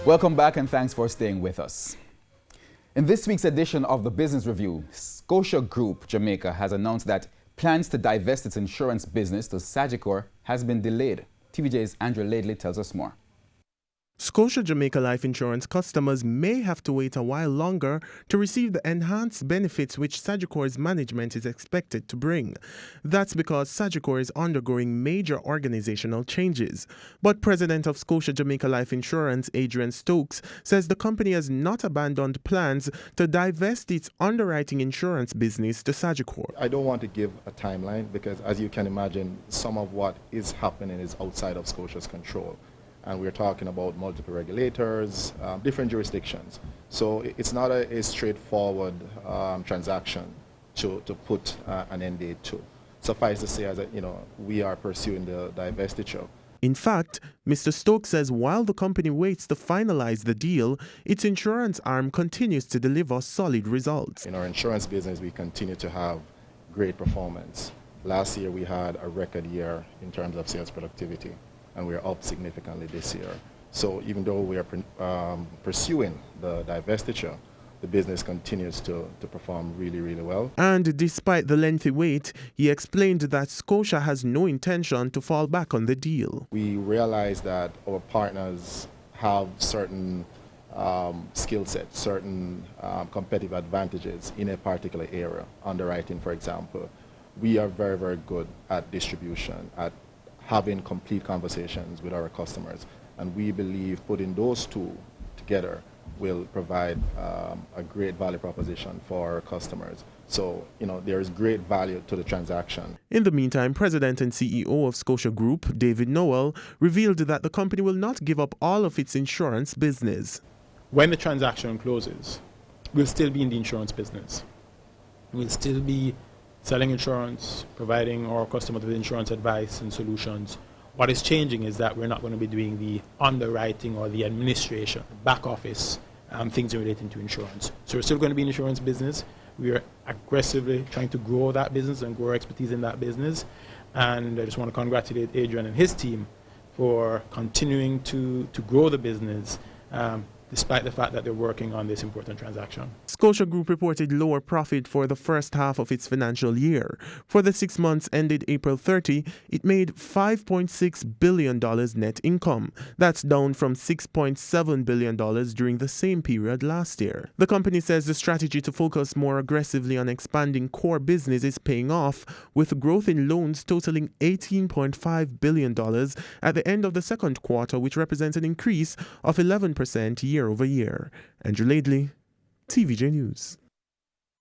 Welcome back and thanks for staying with us. In this week's edition of the Business Review, SCOTIA Group Jamaica has announced that plans to divest its insurance business to Sagicor has been delayed. TVJ's LAIDLEY tells us more. SCOTIA Jamaica Life Insurance customers may have to wait a while longer to receive the enhanced benefits which Sagicor's management is expected to bring. That's because Sagicor is undergoing major organizational changes. But President of SCOTIA Jamaica Life Insurance, ADRIAN Stokes, says the company has not abandoned plans to divest its underwriting insurance business to Sagicor. I don't want to give a timeline because, as you can imagine, some of what is happening is outside of SCOTIA's control. And we're talking about multiple regulators, different jurisdictions. So it's not a straightforward transaction to put an end date to. Suffice to say, as we are pursuing the divestiture. In fact, Mr. Stokes says while the company waits to finalize the deal, its insurance arm continues to deliver solid results. In our insurance business, we continue to have great performance. Last year, we had a record year in terms of sales productivity, and we're up significantly this year. So even though we are pursuing the divestiture, the business continues to perform really, really well. And despite the lengthy wait, he explained that SCOTIA has no intention to fall back on the deal. We realize that our partners have certain skill sets, certain competitive advantages in a particular area, underwriting, for example. We are very, very good at distribution, at having complete conversations with our customers. And we believe putting those two together will provide a great value proposition for our customers. So, there is great value to the transaction. In the meantime, President and CEO of SCOTIA Group, David Noel, revealed that the company will not give up all of its insurance business. When the transaction closes, we'll still be in the insurance business. We'll still be selling insurance, providing our customers with insurance advice and solutions. What is changing is that we're not going to be doing the underwriting or the administration, back office, things relating to insurance. So we're still going to be in the insurance business. We are aggressively trying to grow that business and grow our expertise in that business. And I just want to congratulate Adrian and his team for continuing to grow the business, despite the fact that they're working on this important transaction. SCOTIA Group reported lower profit for the first half of its financial year. For the 6 months ended April 30, it made $5.6 billion net income. That's down from $6.7 billion during the same period last year. The company says the strategy to focus more aggressively on expanding core business is paying off, with growth in loans totaling $18.5 billion at the end of the second quarter, which represents an increase of 11% year over year. LAIDLEY, TVJ News.